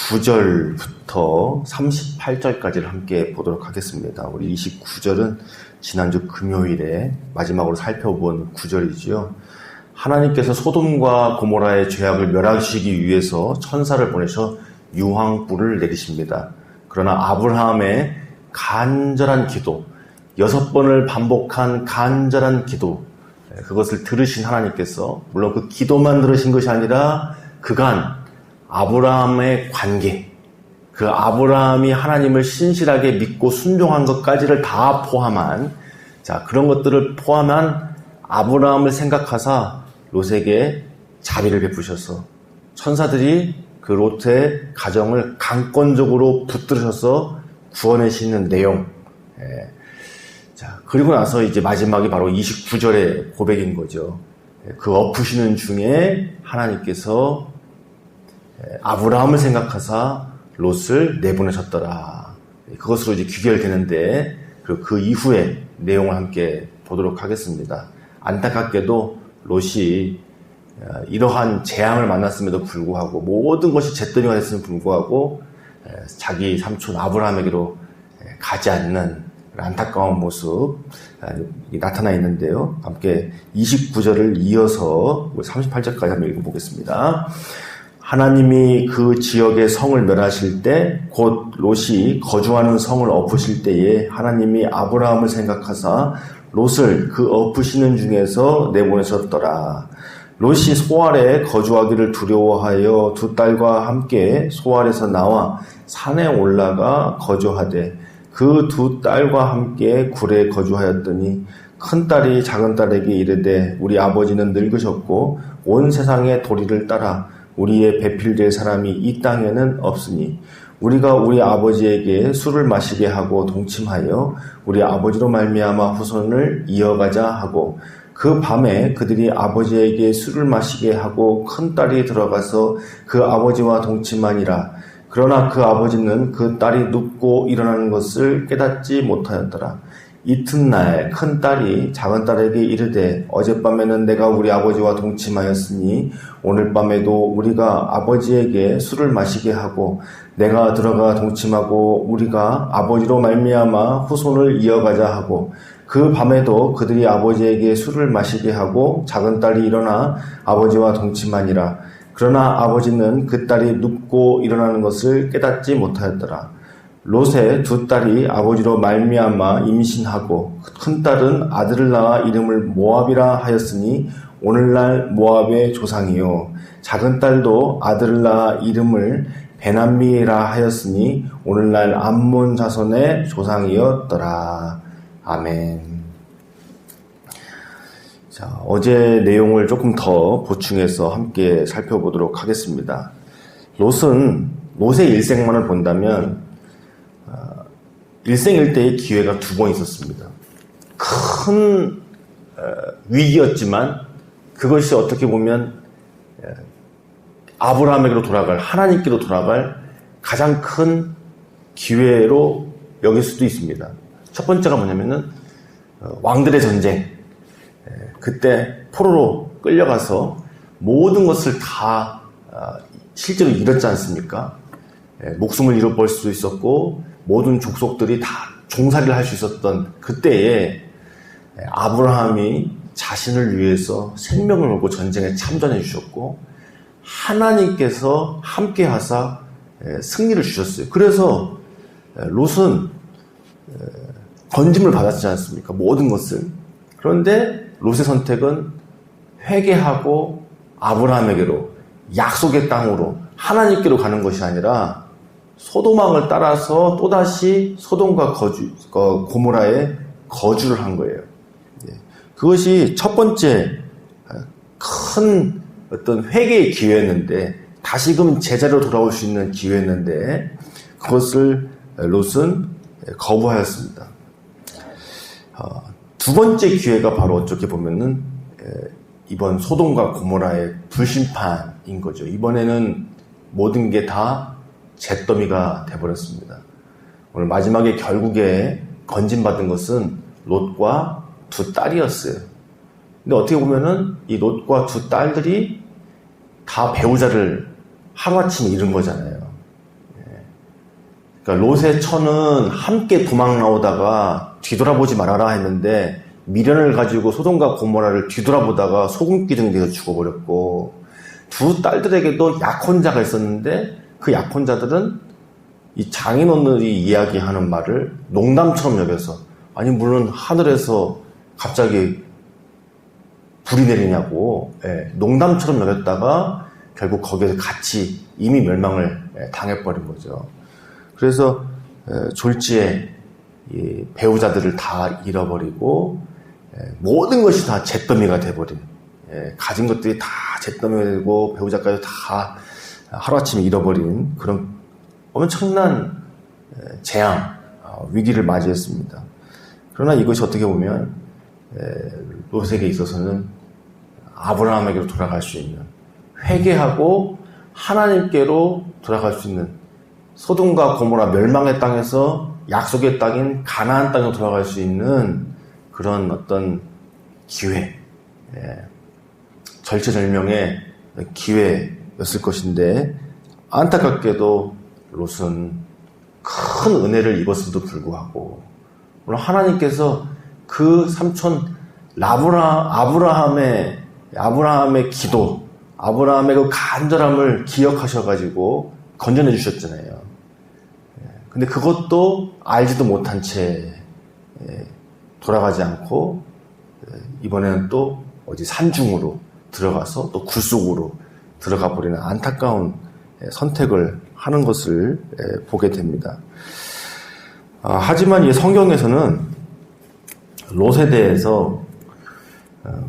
29절부터 38절까지를 함께 보도록 하겠습니다. 우리 29절은 지난주 금요일에 마지막으로 살펴본 구절이지요. 하나님께서 소돔과 고모라의 죄악을 멸하시기 위해서 천사를 보내셔 유황불을 내리십니다. 그러나 아브라함의 간절한 기도, 6번을 반복한 간절한 기도, 그것을 들으신 하나님께서 물론 그 기도만 들으신 것이 아니라 그간 아브라함의 관계, 그 아브라함이 하나님을 신실하게 믿고 순종한 것까지를 다 포함한, 그런 것들을 포함한 아브라함을 생각하사 롯에게 자비를 베푸셔서 천사들이 그 롯의 가정을 강권적으로 붙들으셔서 구원하시는 내용. 그리고 나서 이제 마지막이 바로 29절의 고백인 거죠. 그 엎으시는 중에 하나님께서 아브라함을 생각하사 롯을 내보내셨더라. 그것으로 이제 귀결되는데, 그 이후의 내용을 함께 보도록 하겠습니다. 안타깝게도 롯이 이러한 재앙을 만났음에도 불구하고, 모든 것이 잿더미가 됐음에도 불구하고 자기 삼촌 아브라함에게로 가지 않는 안타까운 모습 나타나 있는데요. 함께 29절을 이어서 38절까지 한번 읽어보겠습니다. 하나님이 그 지역의 성을 멸하실 때, 곧 롯이 거주하는 성을 엎으실 때에 하나님이 아브라함을 생각하사 롯을 그 엎으시는 중에서 내보내셨더라. 롯이 소알에 거주하기를 두려워하여 두 딸과 함께 소알에서 나와 산에 올라가 거주하되, 그 두 딸과 함께 굴에 거주하였더니 큰 딸이 작은 딸에게 이르되, 우리 아버지는 늙으셨고 온 세상의 도리를 따라 우리의 배필될 사람이 이 땅에는 없으니 우리가 우리 아버지에게 술을 마시게 하고 동침하여 우리 아버지로 말미암아 후손을 이어가자 하고, 그 밤에 그들이 아버지에게 술을 마시게 하고 큰 딸이 들어가서 그 아버지와 동침하니라. 그러나 그 아버지는 그 딸이 눕고 일어나는 것을 깨닫지 못하였더라. 이튿날 큰 딸이 작은 딸에게 이르되, 어젯밤에는 내가 우리 아버지와 동침하였으니 오늘 밤에도 우리가 아버지에게 술을 마시게 하고 내가 들어가 동침하고 우리가 아버지로 말미암아 후손을 이어가자 하고, 그 밤에도 그들이 아버지에게 술을 마시게 하고 작은 딸이 일어나 아버지와 동침하니라. 그러나 아버지는 그 딸이 눕고 일어나는 것을 깨닫지 못하였더라. 롯의 두 딸이 아버지로 말미암아 임신하고 큰 딸은 아들을 낳아 이름을 모압이라 하였으니 오늘날 모압의 조상이요, 작은 딸도 아들을 낳아 이름을 베남미라 하였으니 오늘날 암몬 자손의 조상이었더라. 아멘. 어제 내용을 조금 더 보충해서 함께 살펴보도록 하겠습니다. 롯의 일생만을 본다면 일생일대의 기회가 2번 있었습니다. 큰 위기였지만 그것이 어떻게 보면 아브라함에게로 돌아갈, 하나님께로 돌아갈 가장 큰 기회로 여길 수도 있습니다. 첫 번째가 뭐냐면은 왕들의 전쟁. 그때 포로로 끌려가서 모든 것을 다 실제로 잃었지 않습니까? 목숨을 잃어버릴 수도 있었고 모든 족속들이 다 종살이를 할 수 있었던 그때에 아브라함이 자신을 위해서 생명을 걸고 전쟁에 참전해 주셨고 하나님께서 함께 하사 승리를 주셨어요. 그래서 롯은 건짐을 받았지 않습니까? 모든 것을. 그런데 롯의 선택은 회개하고 아브라함에게로, 약속의 땅으로, 하나님께로 가는 것이 아니라 소돔왕을 따라서 또다시 소돔과 고모라에 거주를 한 거예요. 그것이 첫 번째 큰 어떤 회개의 기회였는데, 다시금 제자로 돌아올 수 있는 기회였는데 그것을 롯은 거부하였습니다. 두 번째 기회가 바로 어떻게 보면은 이번 소돔과 고모라의 불심판인 거죠. 이번에는 모든 게 다 잿더미가 돼버렸습니다. 오늘 마지막에 결국에 건진받은 것은 롯과 두 딸이었어요. 근데 어떻게 보면은 이 롯과 두 딸들이 다 배우자를 하루아침에 잃은 거잖아요. 그러니까 롯의 처는 함께 도망 나오다가 뒤돌아보지 말아라 했는데 미련을 가지고 소돔과 고모라를 뒤돌아보다가 소금기둥이 돼서 죽어버렸고, 두 딸들에게도 약혼자가 있었는데 그 약혼자들은 이 장인어른이 이야기하는 말을 농담처럼 여겨서, 아니 물론 하늘에서 갑자기 불이 내리냐고 농담처럼 여겼다가 결국 거기에서 같이 이미 멸망을 당해버린 거죠. 그래서 졸지에 이 배우자들을 다 잃어버리고 모든 것이 다 잿더미가 돼버린, 가진 것들이 다 잿더미가 되고 배우자까지 다 하루아침에 잃어버린 그런 엄청난 재앙, 위기를 맞이했습니다. 그러나 이것이 어떻게 보면 롯에게 있어서는 아브라함에게로 돌아갈 수 있는, 회개하고 하나님께로 돌아갈 수 있는, 소돔과 고모라 멸망의 땅에서 약속의 땅인 가나안 땅으로 돌아갈 수 있는 그런 어떤 기회, 절체절명의 기회였을 것인데, 안타깝게도 롯은 큰 은혜를 입었음에도 불구하고 물론 하나님께서 그 삼촌 아브라함의 기도, 아브라함의 그 간절함을 기억하셔가지고 건져내 주셨잖아요. 근데 그것도 알지도 못한 채 돌아가지 않고 이번에는 또 어디 산중으로 들어가서 또 굴속으로 들어가 버리는 안타까운 선택을 하는 것을 보게 됩니다. 하지만 이 성경에서는 롯에 대해서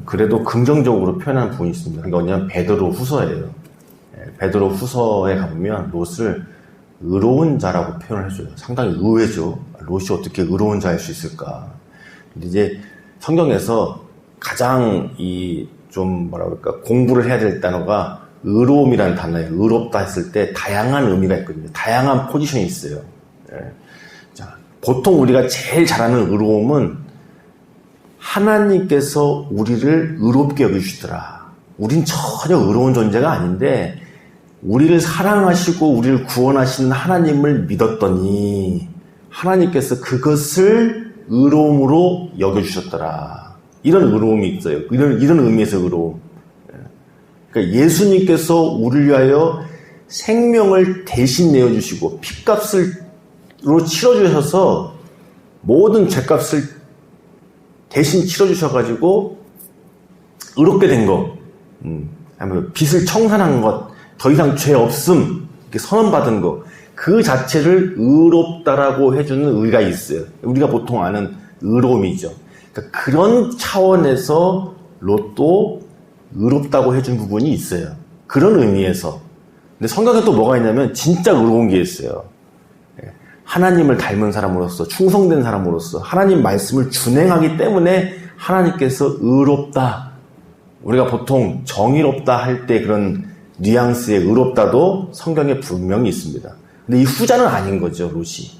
그래도 긍정적으로 표현한 부분이 있습니다. 그게 뭐냐면 베드로 후서예요. 베드로 후서에 가보면 롯을 의로운 자라고 표현을 해줘요. 상당히 의외죠. 롯이 어떻게 의로운 자일 수 있을까. 근데 이제 성경에서 가장 좀 뭐라 그럴까, 공부를 해야 될 단어가 의로움이라는 단어예요. 의롭다 했을 때 다양한 의미가 있거든요. 다양한 포지션이 있어요. 자, 보통 우리가 제일 잘하는 의로움은 하나님께서 우리를 의롭게 여기시더라. 우린 전혀 의로운 존재가 아닌데 우리를 사랑하시고 우리를 구원하시는 하나님을 믿었더니 하나님께서 그것을 의로움으로 여겨주셨더라. 이런 의로움이 있어요. 이런 의미에서 의로움. 그러니까 예수님께서 우리를 위하여 생명을 대신 내어주시고 피값으로 치러주셔서 모든 죄값을 대신 치러주셔가지고 의롭게 된 것, 빚을 청산한 것, 더 이상 죄 없음, 이렇게 선언받은 것, 그 자체를 의롭다라고 해주는 의가 있어요. 우리가 보통 아는 의로움이죠. 그러니까 그런 차원에서 롯도 의롭다고 해준 부분이 있어요. 그런 의미에서. 근데 성경에 또 뭐가 있냐면 진짜 의로운 게 있어요. 하나님을 닮은 사람으로서, 충성된 사람으로서 하나님 말씀을 준행하기 때문에 하나님께서 의롭다. 우리가 보통 정의롭다 할 때 그런 뉘앙스의 의롭다도 성경에 분명히 있습니다. 근데 이 후자는 아닌 거죠, 롯이.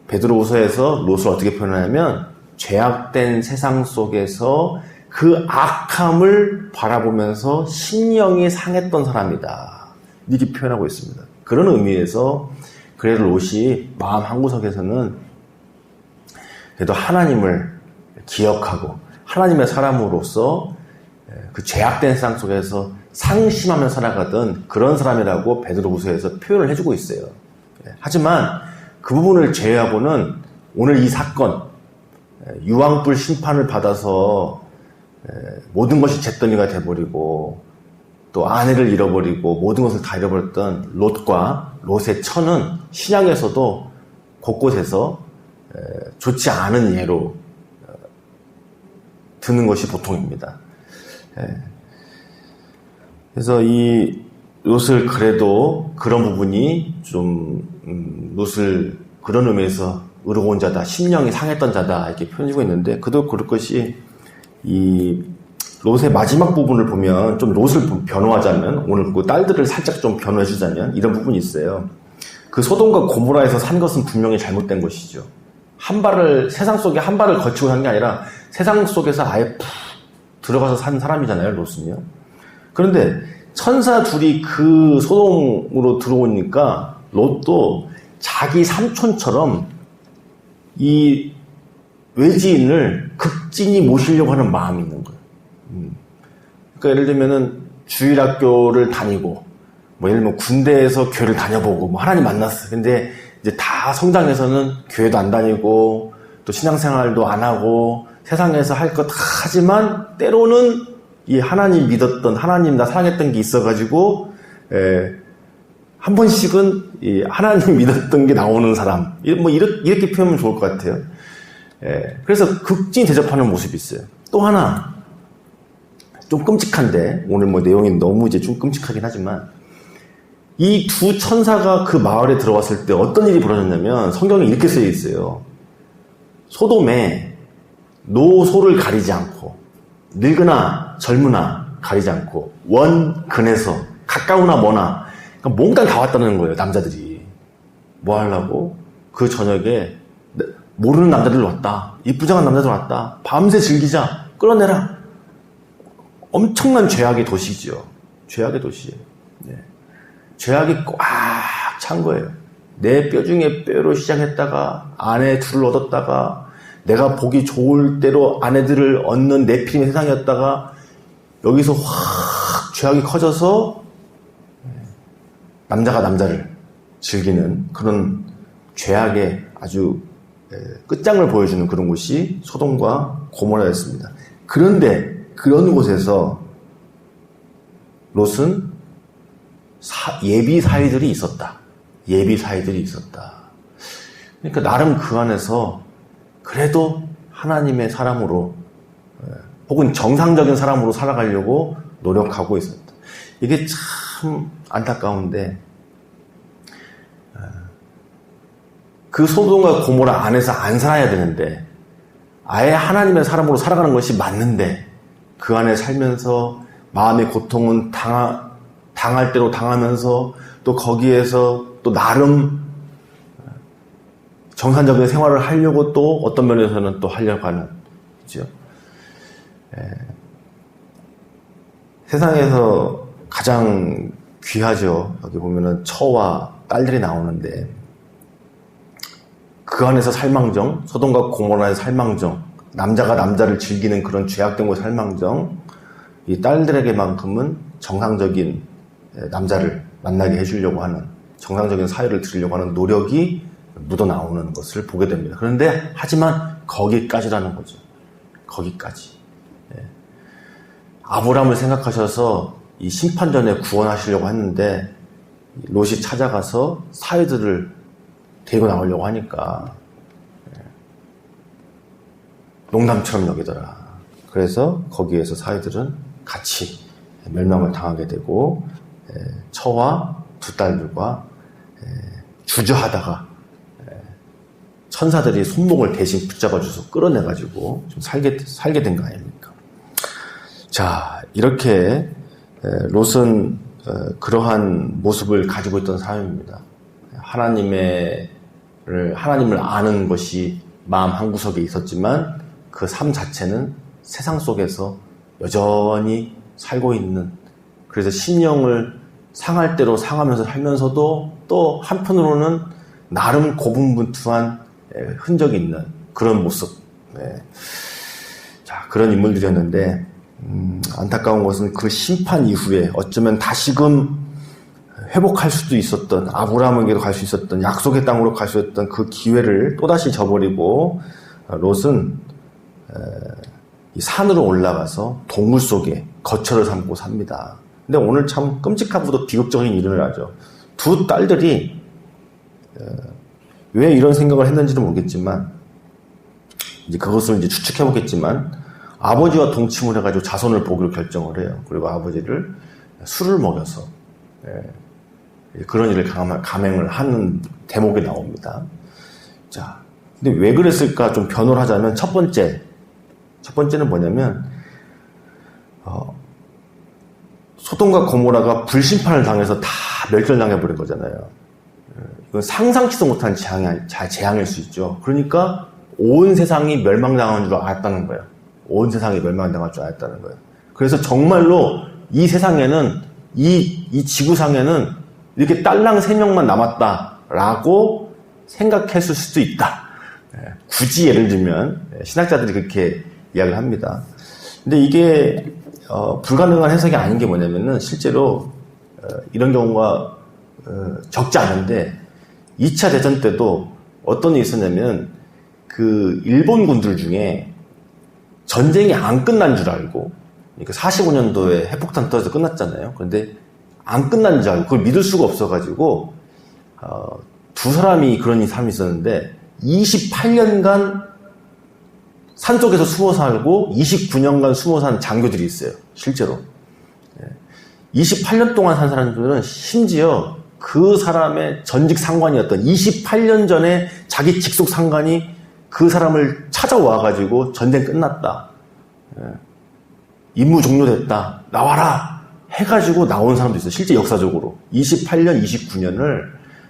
베드로후서에서 롯을 어떻게 표현하냐면 죄악된 세상 속에서 그 악함을 바라보면서 심령이 상했던 사람이다. 이렇게 표현하고 있습니다. 그런 의미에서 그래도 롯이 마음 한구석에서는 그래도 하나님을 기억하고 하나님의 사람으로서 그 죄악된 세상 속에서 상심하며 살아가던 그런 사람이라고 베드로후서에서 표현을 해주고 있어요. 하지만 그 부분을 제외하고는 오늘 이 사건, 유황불 심판을 받아서 모든 것이 잿더미가 돼버리고 또 아내를 잃어버리고 모든 것을 다 잃어버렸던 롯과 롯의 처는 신약에서도 곳곳에서 좋지 않은 예로 드는 것이 보통입니다. 그래서 이 롯을 그래도 그런 부분이 좀 롯을 그런 의미에서 의로운 자다, 심령이 상했던 자다 이렇게 표현하고 있는데 그도 그럴 것이 이 롯의 마지막 부분을 보면 좀 롯을 변호하자면 오늘 그 딸들을 살짝 좀 변호해 주자면 이런 부분이 있어요. 그 소돔과 고모라에서 산 것은 분명히 잘못된 것이죠. 세상 속에 한 발을 거치고 산 게 아니라 세상 속에서 아예 푹 들어가서 산 사람이잖아요, 롯은요. 그런데 천사 둘이 그 소돔으로 들어오니까 롯도 자기 삼촌처럼 이 외지인을 극진히 모시려고 하는 마음이 있는 거예요. 그러니까 예를 들면은 주일학교를 다니고, 뭐 예를 들면 군대에서 교회를 다녀보고, 뭐 하나님 만났어요. 근데 이제 다 성장해서는 교회도 안 다니고, 또 신앙생활도 안 하고, 세상에서 할 것 다 하지만, 때로는 이 하나님 믿었던, 하나님 나 사랑했던 게 있어가지고, 한 번씩은 이 하나님 믿었던 게 나오는 사람. 뭐 이렇게 표현하면 좋을 것 같아요. 그래서 극진히 대접하는 모습이 있어요. 또 하나, 좀 끔찍한데, 오늘 뭐 내용이 너무 이제 좀 끔찍하긴 하지만, 이 두 천사가 그 마을에 들어왔을 때 어떤 일이 벌어졌냐면, 성경에 이렇게 쓰여 있어요. 소돔에 노소를 가리지 않고, 늙으나 젊으나 가리지 않고, 원, 근에서, 가까우나 머나, 그러니까 몽땅 다 왔다는 거예요, 남자들이. 뭐 하려고? 그 저녁에, 모르는 남자들 왔다. 이쁘장한 남자들 왔다. 밤새 즐기자. 끌어내라. 엄청난 죄악의 도시죠. 죄악의 도시예요. 네. 죄악이 꽉 찬 거예요. 내 뼈 중에 뼈로 시작했다가 아내 둘을 얻었다가 내가 보기 좋을 대로 아내들을 얻는 네피림의 세상이었다가 여기서 확 죄악이 커져서 남자가 남자를 즐기는 그런 죄악의 아주 끝장을 보여주는 그런 곳이 소돔과 고모라였습니다. 그런데 그런 곳에서 롯은 예비 사위들이 있었다. 예비 사위들이 있었다. 그러니까 나름 그 안에서 그래도 하나님의 사람으로 혹은 정상적인 사람으로 살아가려고 노력하고 있었다. 이게 참 안타까운데 그 소돔과 고모라 안에서 안 살아야 되는데 아예 하나님의 사람으로 살아가는 것이 맞는데 그 안에 살면서 마음의 고통은 당할 대로 당하면서 또 거기에서 또 나름 정상적인 생활을 하려고 또 어떤 면에서는 또 하려고 하는 그죠? 세상에서 가장 귀하죠. 여기 보면은 처와 딸들이 나오는데 그 안에서 살망정, 소돔과 고모라의 살망정, 남자가 남자를 즐기는 그런 죄악된 곳 살망정, 이 딸들에게만큼은 정상적인 남자를 만나게 해주려고 하는, 정상적인 사회를 드리려고 하는 노력이 묻어나오는 것을 보게 됩니다. 그런데 하지만 거기까지라는 거죠. 거기까지. 아브라함을 생각하셔서 이 심판전에 구원하시려고 했는데 롯이 찾아가서 사위들을 데리고 나오려고 하니까 농담처럼 여기더라. 그래서 거기에서 사위들은 같이 멸망을 당하게 되고 처와 두 딸들과 주저하다가 천사들이 손목을 대신 붙잡아줘서 끌어내가지고 좀 살게 된 거 아닙니까? 자, 이렇게 롯은 그러한 모습을 가지고 있던 사람입니다. 하나님을 아는 것이 마음 한구석에 있었지만 그 삶 자체는 세상 속에서 여전히 살고 있는, 그래서 심령을 상할 대로 상하면서 살면서도 또 한편으로는 나름 고분분투한 흔적이 있는 그런 모습. 자, 그런 인물들이었는데 안타까운 것은 그 심판 이후에 어쩌면 다시금 회복할 수도 있었던, 아브라함에게도 갈 수 있었던, 약속의 땅으로 갈 수 있었던 그 기회를 또다시 저버리고 롯은 이 산으로 올라가서 동굴 속에 거처를 삼고 삽니다. 근데 오늘 참 끔찍하고도 비극적인 일을 하죠. 두 딸들이 왜 이런 생각을 했는지는 모르겠지만 이제 그것을 이제 추측해 보겠지만 아버지와 동침을 해가지고 자손을 보기로 결정을 해요. 그리고 아버지를 술을 먹여서 그런 일을 감행을 하는 대목이 나옵니다. 자, 근데 왜 그랬을까 좀 변호를 하자면 첫 번째는 뭐냐면 소돔과 고모라가 불심판을 당해서 다 멸절당해버린 거잖아요. 이건 상상치도 못한 재앙일 수 있죠. 그러니까 온 세상이 멸망당한 줄 알았다는 거예요. 온 세상이 멸망당할 줄 알았다는 거예요. 그래서 정말로 이 세상에는 이 지구상에는 이렇게 딸랑 3명만 남았다라고 생각했을 수도 있다. 굳이 예를 들면 신학자들이 그렇게 이야기를 합니다. 근데 이게 불가능한 해석이 아닌 게 뭐냐면은 실제로 이런 경우가 적지 않은데 2차 대전 때도 어떤 일이 있었냐면 그 일본 군들 중에 전쟁이 안 끝난 줄 알고, 그러니까 45년도에 핵폭탄 터져서 끝났잖아요. 그런데 안 끝난 줄 알고 그걸 믿을 수가 없어가지고 두 사람이 그런 사람이 있었는데 28년간 산속에서 숨어 살고 29년간 숨어 산 장교들이 있어요. 실제로 28년 동안 산 사람들은 심지어 그 사람의 전직 상관이었던 28년 전에 자기 직속 상관이 그 사람을 찾아와가지고 전쟁 끝났다, 임무 종료됐다, 나와라 해가지고 나온 사람도 있어요. 실제 역사적으로 28년, 29년을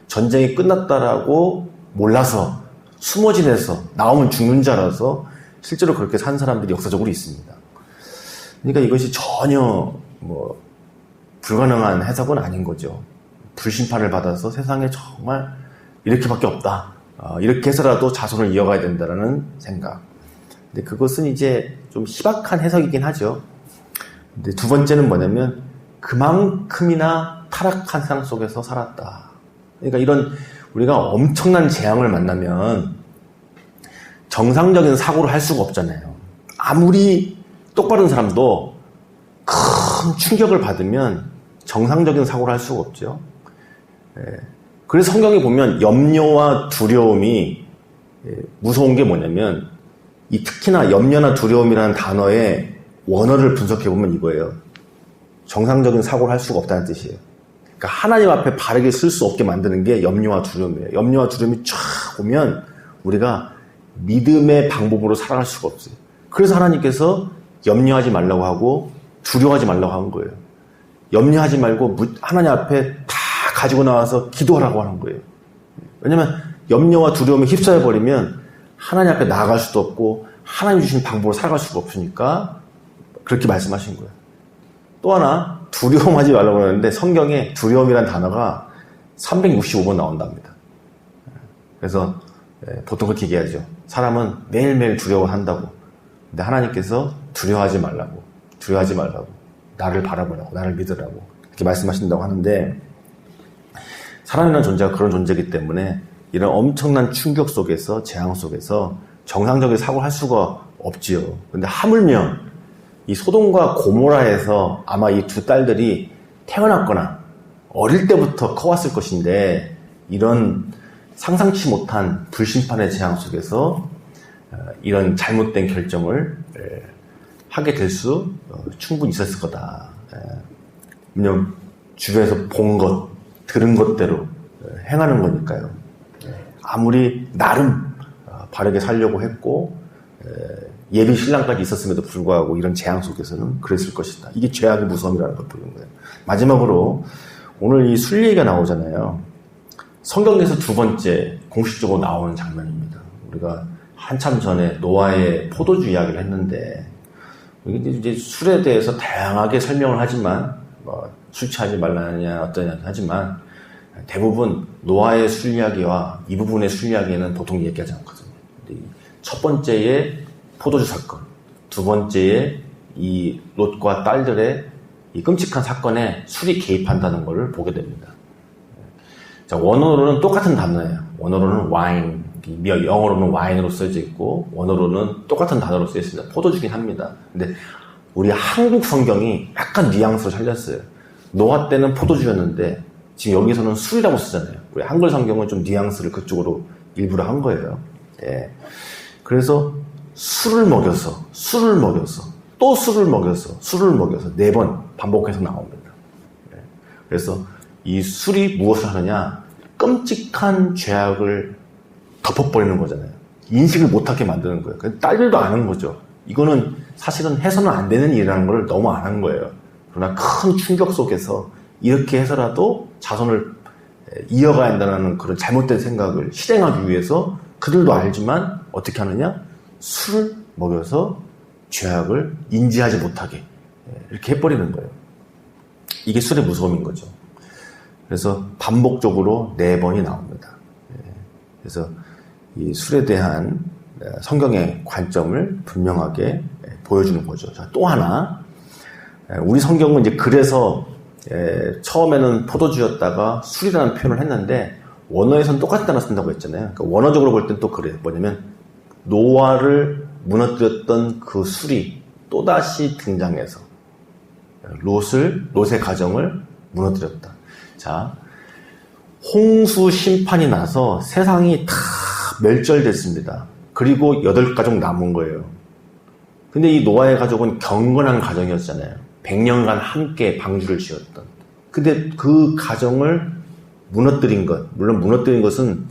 전쟁이 끝났다라고 몰라서 숨어 지내서 나오면 죽는 줄 알아서 실제로 그렇게 산 사람들이 역사적으로 있습니다. 그러니까 이것이 전혀 불가능한 해석은 아닌 거죠. 불심판을 받아서 세상에 정말 이렇게밖에 없다, 이렇게 해서라도 자손을 이어가야 된다는 생각. 근데 그것은 이제 좀 희박한 해석이긴 하죠. 근데 두 번째는 뭐냐면 그만큼이나 타락한 세상 속에서 살았다. 그러니까 이런 우리가 엄청난 재앙을 만나면 정상적인 사고를 할 수가 없잖아요. 아무리 똑바른 사람도 큰 충격을 받으면 정상적인 사고를 할 수가 없죠. 그래서 성경에 보면 염려와 두려움이 무서운 게 뭐냐면, 이 특히나 염려나 두려움이라는 단어의 원어를 분석해 보면 이거예요. 정상적인 사고를 할 수가 없다는 뜻이에요. 그러니까 하나님 앞에 바르게 쓸 수 없게 만드는 게 염려와 두려움이에요. 염려와 두려움이 쫙 오면 우리가 믿음의 방법으로 살아갈 수가 없어요. 그래서 하나님께서 염려하지 말라고 하고 두려워하지 말라고 한 거예요. 염려하지 말고 하나님 앞에 다 가지고 나와서 기도하라고 하는 거예요. 왜냐면 염려와 두려움에 휩싸여버리면 하나님 앞에 나아갈 수도 없고 하나님 주신 방법으로 살아갈 수가 없으니까 그렇게 말씀하신 거예요. 또 하나, 두려움하지 말라고 하는데 성경에 두려움이라는 단어가 365번 나온답니다. 그래서 보통 그렇게 얘기하죠. 사람은 매일매일 두려워한다고. 근데 하나님께서 두려워하지 말라고, 나를 바라보라고, 나를 믿으라고 이렇게 말씀하신다고 하는데, 사람이라는 존재가 그런 존재이기 때문에 이런 엄청난 충격 속에서, 재앙 속에서 정상적인 사고를 할 수가 없지요. 근데 하물며 이 소돔과 고모라에서 아마 이 두 딸들이 태어났거나 어릴 때부터 커왔을 것인데, 이런 상상치 못한 불심판의 재앙 속에서 이런 잘못된 결정을 하게 될 수 충분히 있었을 거다. 왜냐면 주변에서 본 것, 들은 것대로 행하는 거니까요. 아무리 나름 바르게 살려고 했고 예비 신랑까지 있었음에도 불구하고 이런 재앙 속에서는 그랬을 것이다. 이게 죄악의 무서움이라는 걸 보는 거예요. 마지막으로 오늘 이 술 얘기가 나오잖아요. 성경에서 두 번째 공식적으로 나오는 장면입니다. 우리가 한참 전에 노아의 포도주 이야기를 했는데, 이제 술에 대해서 다양하게 설명을 하지만, 술 취하지 말라냐 어떠냐 하지만, 대부분 노아의 술 이야기와 이 부분의 술 이야기는 보통 얘기하지 않거든요. 첫 번째의 포도주 사건, 두 번째의 이 롯과 딸들의 이 끔찍한 사건에 술이 개입한다는 것을 보게 됩니다. 자, 원어로는 똑같은 단어예요. 원어로는 와인, 영어로는 와인으로 써져 있고, 원어로는 똑같은 단어로 쓰여 있습니다. 포도주긴 합니다. 근데 우리 한국 성경이 약간 뉘앙스를 살렸어요. 노아 때는 포도주였는데 지금 여기서는 술이라고 쓰잖아요. 우리 한글 성경은 좀 뉘앙스를 그쪽으로 일부러 한 거예요. 예. 그래서 술을 먹여서 또 술을 먹여서 4번 반복해서 나옵니다. 예. 그래서 이 술이 무엇을 하느냐? 끔찍한 죄악을 덮어버리는 거잖아요. 인식을 못하게 만드는 거예요. 딸들도 아는 거죠. 이거는 사실은 해서는 안 되는 일이라는 걸 너무 아는 거예요. 그러나 큰 충격 속에서 이렇게 해서라도 자손을 이어가야 한다는 그런 잘못된 생각을 실행하기 위해서 그들도 알지만 어떻게 하느냐? 술을 먹여서 죄악을 인지하지 못하게 이렇게 해버리는 거예요. 이게 술의 무서움인 거죠. 그래서 반복적으로 4번이 나옵니다. 그래서 이 술에 대한 성경의 관점을 분명하게 보여주는 거죠. 자, 또 하나, 우리 성경은 이제 그래서 처음에는 포도주였다가 술이라는 표현을 했는데 원어에서는 똑같은 단어 쓴다고 했잖아요. 그러니까 원어적으로 볼 땐 또 그래요. 뭐냐면 노아를 무너뜨렸던 그 술이 또다시 등장해서 롯의 가정을 무너뜨렸다. 자, 홍수 심판이 나서 세상이 다 멸절됐습니다. 그리고 8가족 남은 거예요. 근데 이 노아의 가족은 경건한 가정이었잖아요. 100년간 함께 방주를 지었던. 근데 그 가정을 무너뜨린 것, 물론 무너뜨린 것은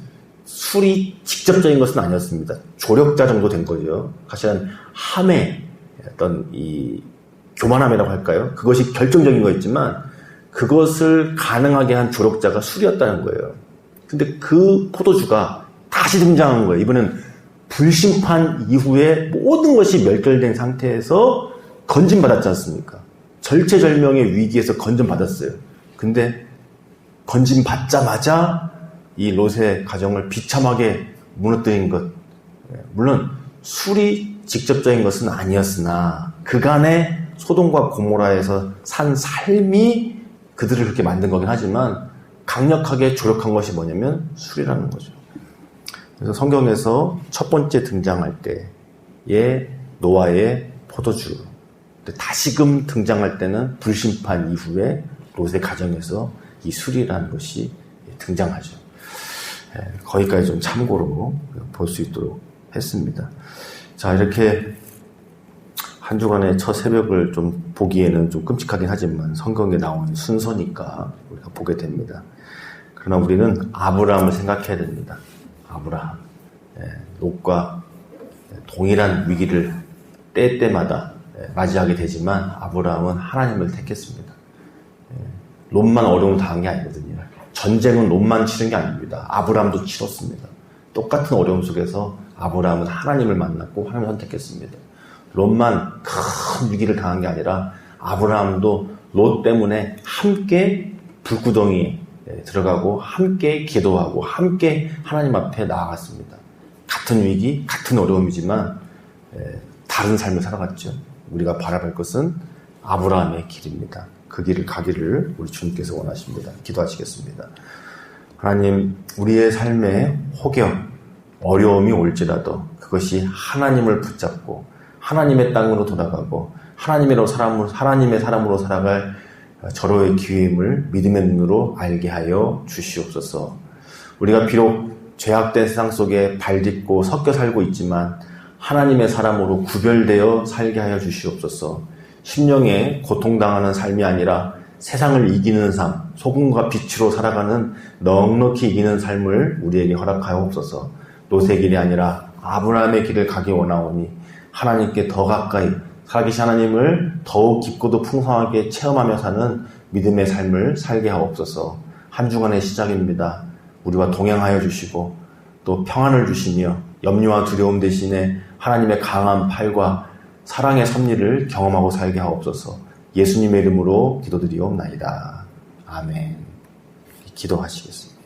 술이 직접적인 것은 아니었습니다. 조력자 정도 된 거죠. 사실은 함의 어떤 이 교만함이라고 할까요? 그것이 결정적인 거였지만 그것을 가능하게 한 조력자가 술이었다는 거예요. 근데 그 포도주가 다시 등장한 거예요. 이번엔 불심판 이후에 모든 것이 멸절된 상태에서 건진받았지 않습니까? 절체절명의 위기에서 건진받았어요. 근데 건진받자마자 이 롯의 가정을 비참하게 무너뜨린 것. 물론 술이 직접적인 것은 아니었으나 그간의 소돔과 고모라에서 산 삶이 그들을 그렇게 만든 거긴 하지만 강력하게 조력한 것이 뭐냐면 술이라는 거죠. 그래서 성경에서 첫 번째 등장할 때의 노아의 포도주, 다시금 등장할 때는 불심판 이후에 롯의 가정에서 이 술이라는 것이 등장하죠. 거기까지 좀 참고로 볼 수 있도록 했습니다. 자, 이렇게 한 주간의 첫 새벽을 좀 보기에는 좀 끔찍하긴 하지만 성경에 나온 순서니까 우리가 보게 됩니다. 그러나 우리는 아브라함을 생각해야 됩니다. 아브라함. 롯과 동일한 위기를 때때마다 맞이하게 되지만 아브라함은 하나님을 택했습니다. 롯만 어려움을 당한 게 아니거든요. 전쟁은 롯만 치른 게 아닙니다. 아브라함도 치렀습니다. 똑같은 어려움 속에서 아브라함은 하나님을 만났고 하나님을 선택했습니다. 롯만 큰 위기를 당한 게 아니라 아브라함도 롯 때문에 함께 불구덩이에 들어가고 함께 기도하고 함께 하나님 앞에 나아갔습니다. 같은 위기, 같은 어려움이지만 다른 삶을 살아갔죠. 우리가 바라볼 것은 아브라함의 길입니다. 그 길을 가기를 우리 주님께서 원하십니다. 기도하시겠습니다. 하나님, 우리의 삶에 혹여 어려움이 올지라도 그것이 하나님을 붙잡고 하나님의 땅으로 돌아가고 하나님의 사람으로 살아갈 절호의 기회임을 믿음의 눈으로 알게 하여 주시옵소서. 우리가 비록 죄악된 세상 속에 발딛고 섞여 살고 있지만 하나님의 사람으로 구별되어 살게 하여 주시옵소서. 심령에 고통당하는 삶이 아니라 세상을 이기는 삶, 소금과 빛으로 살아가는 넉넉히 이기는 삶을 우리에게 허락하옵소서. 롯의 길이 아니라 아브라함의 길을 가기 원하오니 하나님께 더 가까이 살아계신 하나님을 더욱 깊고도 풍성하게 체험하며 사는 믿음의 삶을 살게 하옵소서. 한 주간의 시작입니다. 우리와 동행하여 주시고 또 평안을 주시며 염려와 두려움 대신에 하나님의 강한 팔과 사랑의 섭리를 경험하고 살게 하옵소서. 예수님의 이름으로 기도드리옵나이다. 아멘. 기도하시겠습니다.